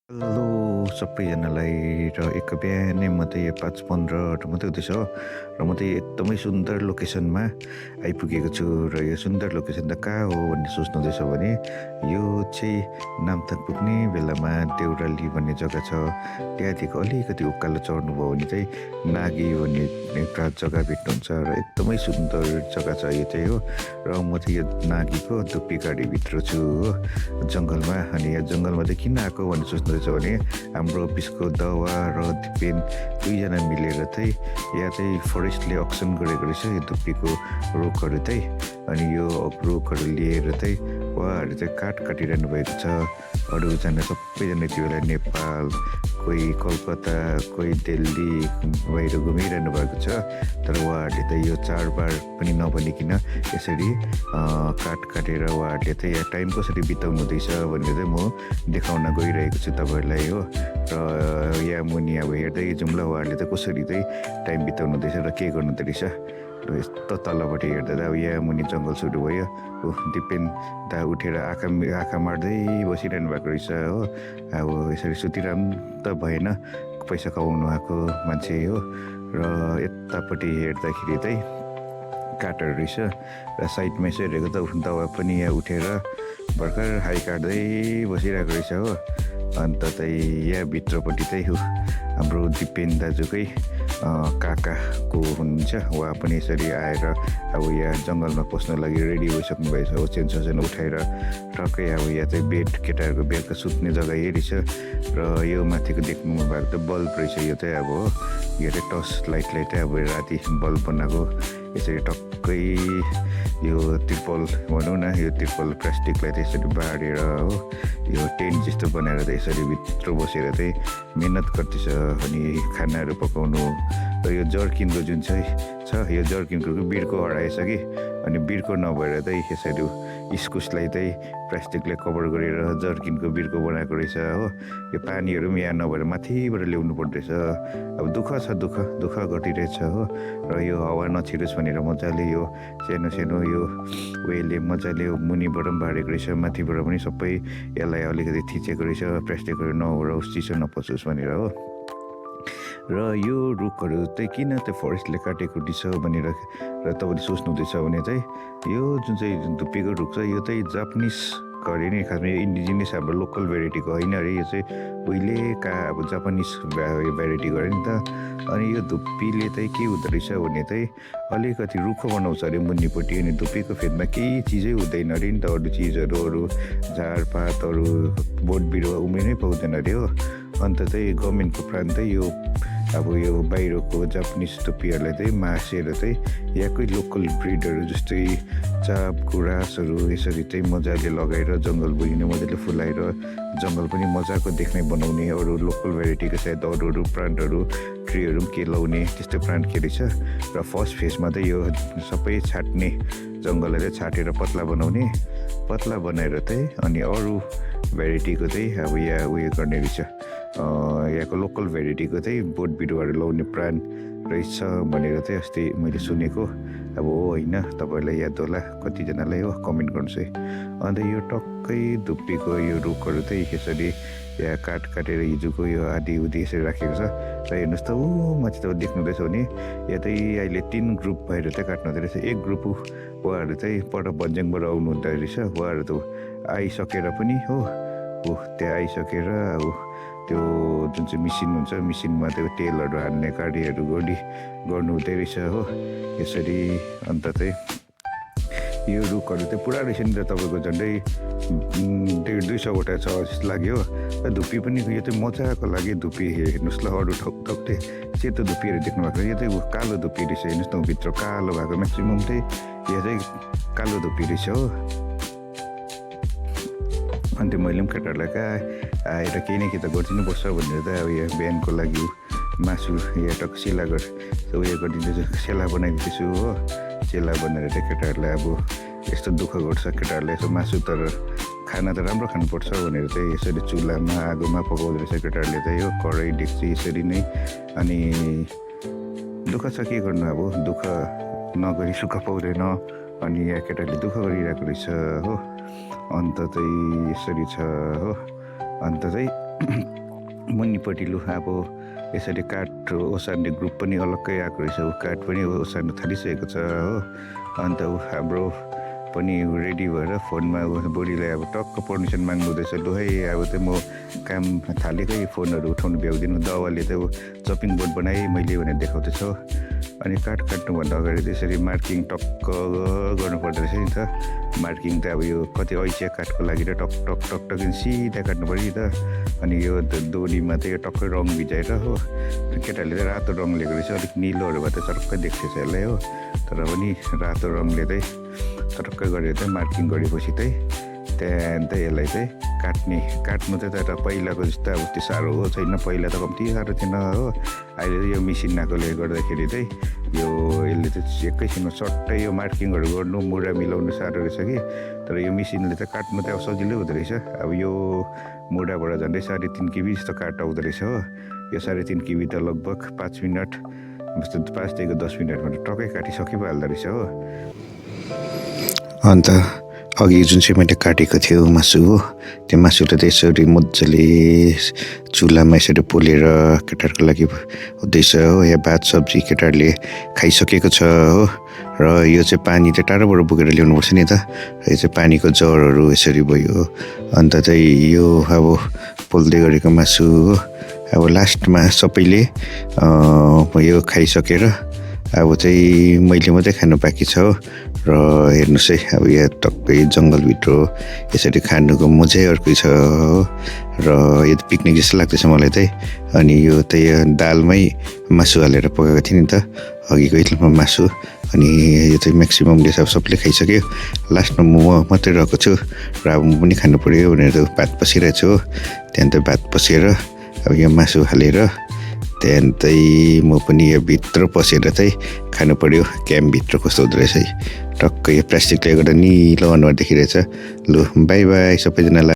Hello सबैजनालाई र एक बिहानै म चाहिँ 5:15 मात्रै हुँदैछ हो र म चाहिँ एकदमै सुन्दर लोकेसनमा आइपुगेको छु र यो सुन्दर लोकेसन त कहाँ हो भन्ने सोच्नुहुँदैछ भने यो चाहिँ नामथाङ पुग्ने बेलामा देउराली भन्ने जग्गा छ। त्यहाँदेखि अलिकति उकालो चढ्नुभयो भने चाहिँ नागी भन्ने एउटा जग्गा भेट्नुहुन्छ र एकदमै सुन्दर जग्गा छ यो चाहिँ हो। र म चाहिँ यो नागीको धुप्पी गाडीभित्र छु हो जङ्गलमा। अनि यहाँ जङ्गलमा चाहिँ किन आएको भन्ने सोच्नुहुँदैछ भने हाम्रो अफिसको दवा र दिपेन दुईजना मिलेर चाहिँ यहाँ चाहिँ फरेस्टले अक्सन गरेको रहेछ यो धुप्पीको रुखहरू चाहिँ। अनि यो रुखहरू लिएर चाहिँ उहाँहरू चाहिँ काठ काटिरहनु भएको छ। अरूजना सबैजना त्यो बेला नेपाल, कोही कलकत्ता, कोही दिल्ली बाहिर घुमिरहनु भएको छ। तर उहाँहरूले त यो चाडबाड पनि नभनिकन यसरी काठ काटेर उहाँहरूले चाहिँ यहाँ टाइम कसरी बिताउनु हुँदैछ भनेर चाहिँ म देखाउन गइरहेको छु तपाईँहरूलाई हो। र यहाँ मुनि अब हेर्दै जाउँला उहाँहरूले चाहिँ कसरी चाहिँ टाइम बिताउनु हुँदैछ र के गर्नु हुँदो रहेछ। र यस्तो तलपट्टि हेर्दा त अब यहाँ मुनि जङ्गल सुरु भयो। दिपेन दा उठेर आँखा मार्दै बसिरहनु भएको रहेछ हो। अब यसरी सुतिरहनु त भएन, पैसा कमाउनु आएको मान्छे हो। र यतापट्टि हेर्दाखेरि चाहिँ काठहरू रहेछ र साइडमा यसो हेरेको त दवा पनि यहाँ उठेर भर्खर हाई काट्दै बसिरहेको रहेछ हो। अन्त चाहिँ यहाँ भित्रपट्टि चाहिँ हाम्रो दिपेन दाजुकै काकाको हुनुहुन्छ। उहाँ पनि यसरी आएर अब यहाँ जङ्गलमा पस्न लागि रेडी भइसक्नु भएछ हो। चेनसोन उठाएर टक्कै अब यहाँ चाहिँ बेड, केटाहरूको बेडको सुत्ने जग्गा यही रहेछ। र यो माथिको देख्नु भएको त बल्ब रहेछ। यो चाहिँ अब यो चाहिँ टर्च लाइटलाई चाहिँ अब राति बल्ब बनाएको यसरी टक्कै यो त्रिपल भनौँ न, यो त्रिपल प्लास्टिकलाई चाहिँ यसरी बाँडेर हो यो टेन्ट जस्तो बनाएर चाहिँ यसरी भित्र बसेर चाहिँ मिहिनेत गर्दैछ। अनि खानाहरू पकाउनु र यो जर्किनको जुन चाहिँ छ यो जर्किनको बिर्को हराएछ कि। अनि बिर्को नभएर चाहिँ यसरी इस्कुसलाई चाहिँ प्लास्टिकले कभर गरेर जर्किनको बिर्को बनाएको रहेछ हो। यो पानीहरू पनि यहाँ नभएर माथिबाट ल्याउनु पर्दैछ। अब दुःख छ, दुःख गरिरहेछ हो। र यो हावा नछिरोस् भनेर मजाले यो सानो यो वेले मजाले मुनिबाट पनि बाँडेको रहेछ, माथिबाट पनि सबै यसलाई अलिकति थिचेको रहेछ प्लास्टिकहरू नहराओस्, चिसो नपसोस् भनेर हो। र यो रुखहरू चाहिँ किन त्यो फरेस्टले काटेको रहेछ भनेर र तपाईँले सोच्नुहुँदैछ भने चाहिँ यो जुन चाहिँ धुप्पीको रुख छ यो चाहिँ जापानिज अरे नि, खासमा यो इन्डिजिनियस हाम्रो लोकल भेराइटीको होइन अरे। यो चाहिँ उहिलेका अब जापानिज भेराइटी गरे नि त। अनि यो धुप्पीले चाहिँ के हुँदो रहेछ भने चाहिँ अलिकति रुखो बनाउँछ अरे मुनिपट्टि। अनि धुप्पीको फेदमा केही चिजै हुँदैन अरे नि त, अरू चिजहरू, अरू झारपातहरू, बोट बिरुवा उम्रिनै पाउँदैन अरे हो। अन्त चाहिँ गभर्मेन्टको प्लान चाहिँ यो अब यो बाहिरको जापानिज धुप्पीहरूलाई चाहिँ मासेर चाहिँ यहाँकै लोकल ब्रिडहरू जस्तै चाप, गुराँसहरू यसरी चाहिँ मजाले लगाएर जङ्गलभरि नै मजाले फुलाएर जङ्गल पनि मजाको देख्ने बनाउने, अरू लोकल भेराइटीको सायद अरू प्लान्टहरू ट्रीहरू पनि के लाउने त्यस्तो प्लान्ट के रहेछ। र फर्स्ट फेजमा चाहिँ यो सबै छाट्ने, जङ्गललाई चाहिँ छाटेर पतला बनाएर चाहिँ अनि अरू भेराइटीको चाहिँ अब यहाँ उयो गर्ने रहेछ। यहाँको लोकल भेराइटीको चाहिँ बोट बिरुवाहरू लाउने प्लान रहेछ भनेर चाहिँ अस्ति मैले सुनेको। अब हो होइन, तपाईँहरूलाई याद होला कतिजनालाई हो, कमेन्ट गर्नुहोस् है। अन्त यो टक्कै धुप्पीको यो रुखहरू चाहिँ यसरी यहाँ काटेर हिजोको यो आधी उधी यसरी राखेको छ। र हेर्नुहोस् त माथि तपाईँ देख्नुहुँदैछ भने यहाँ चाहिँ अहिले 3 ग्रुप भएर चाहिँ काट्नु हुँदो रहेछ। एक ग्रुप उहाँहरू चाहिँ पर भन्ज्याङबाट आउनु हुँदो रहेछ। उहाँहरू त आइसकेर पनि हो त्यहाँ आइसकेर अब त्यो जुन चाहिँ मिसिन हुन्छ, मिसिनमा त्यो तेलहरू हान्ने कार्यहरू गर्नु हुँदै रहेछ हो यसरी। अन्त चाहिँ यो रुखहरू चाहिँ पुरा रहेछ नि त, तपाईँको झन्डै 150-200वटा छ जस्तो लाग्यो। र धुप्पी पनि यो चाहिँ मजाको लागि धुप्पी हेर्नुहोस् ल, अरू ठक्ठक्कै सेतो धुप्पीहरू देख्नु भएको, यो चाहिँ कालो धुप्पी रहेछ। हेर्नुहोस् न भित्र कालो भएको, म्याक्सिमम् चाहिँ यो चाहिँ कालो धुप्पी रहेछ हो। अन्त मैले पनि केटाहरूलाई कहाँ आएर केही न केही त गरिदिनुपर्छ भनेर त अब यहाँ बिहानको लागि मासु यहाँ टक्क सेला उयो गरिदिँदैछु, सेला बनाइदिँदैछु हो। सेला बनाएर चाहिँ केटाहरूलाई अब यस्तो दुःख गर्छ केटाहरूले, यसो मासु तर खाना त राम्रो खानुपर्छ भनेर चाहिँ यसरी चुल्हामा आगोमा पकाउँदो रहेछ केटाहरूले चाहिँ हो, कराई डेक्ची यसरी नै। अनि दुःख छ, के गर्नु अब, दुःख नगरी सुख पाउँदैन। अनि यहाँ केटाहरूले दुःख गरिरहेको रहेछ हो। अन्त चाहिँ यसरी छ हो। अन्त चाहिँ मुनिपट्टि लु अब यसरी काठ ओसार्ने ग्रुप पनि अलग्गै आएको रहेछ, काठ पनि ओसार्न थालिसकेको छ हो। अन्त हाम्रो पनि रेडी भएर फोनमा बुढीलाई अब टक्क पर्मिसन माग्नु हुँदैछ, लु है अब चाहिँ म काम थालेकै फोनहरू उठाउनु भ्याउँदिनँ, दवाले त चपिङ बोर्ड बनाएँ मैले भनेर देखाउँदैछ। अनि काठ काट्नुभन्दा अगाडि त्यसरी मार्किङ टक्क गर्नुपर्दो रहेछ नि त। मार्किङ त अब यो कति ऐसिया काठको लागि त टक टक टक टक सिधा काट्नु पऱ्यो नि त। अनि यो दोरीमा चाहिँ यो टक्कै रङ भिजाएर हो, केटाहरूले चाहिँ रातो रङ लिएको रहेछ, अलिक निलोहरू भए त चटक्कै देख्थेछ यसलाई हो। तर पनि रातो रङले चाहिँ चटक्कै गरेर चाहिँ मार्किङ गरेपछि चाहिँ त्यहाँदेखि यसलाई चाहिँ काट्नु चाहिँ तर पहिलाको जस्तो अब त्यो साह्रो छैन, पहिला त कम्ती साह्रो थिएन हो। अहिले चाहिँ यो मेसिन आएकोले गर्दाखेरि चाहिँ यो यसले चाहिँ एकैछिनमा सट्टै यो मार्किङहरू गर्नु मुढा मिलाउनु साह्रो रहेछ कि। तर यो मेसिनले त काट्नु त अब सजिलै हुँदो रहेछ। अब यो मुढाबाट झन्डै 3.5 किबी जस्तो काट आउँदो रहेछ हो। यो 3.5 किबी त लगभग 5 मिनट जस्तो 5 देखि 10 मिनटमा टक्कै काटिसकि पो हाल्दो रहेछ हो। अन्त अघि जुन चाहिँ मैले काटेको थियो मासु हो, त्यो मासुलाई त्यसरी मजाले चुलामा यसरी पोलेर केटाहरूको लागि हुँदैछ हो। या भात सब्जी केटाहरूले खाइसकेको छ हो। र यो चाहिँ पानी चाहिँ टाढोबाट बोकेर ल्याउनुपर्छ नि त। यो चाहिँ पानीको जरहरू यसरी भयो। अन्त चाहिँ यो अब पोल्दै गरेको मासु हो। अब लास्टमा सबैले यो खाइसकेर अब चाहिँ मैले मात्रै खानु बाँकी छ हो। र हेर्नुहोस् है, अब यहाँ टक्कै जङ्गलभित्र यसरी खानुको मजै अर्कै छ हो। र यो पिकनिक जस्तो लाग्दैछ मलाई चाहिँ। अनि यो चाहिँ दालमै मासु हालेर पकाएको थियो नि त अघिको इडलीमा मासु। अनि यो चाहिँ म्याक्सिममले अब सबले खाइसक्यो, लास्टमा म मात्रै रहेको छु। र अब म पनि खानु पऱ्यो भनेर भात पसिरहेको छु हो। त्यहाँदेखि भात पसेर अब यो मासु हालेर त्यहाँदेखि म पनि यो भित्र पसेर चाहिँ खानु पऱ्यो। क्याम्पभित्र कस्तो हुँदो रहेछ है, टक्कै यो प्लास्टिकले गर्दा निलो अनुहार देखिरहेछ। लु बाई बाई सबैजनालाई।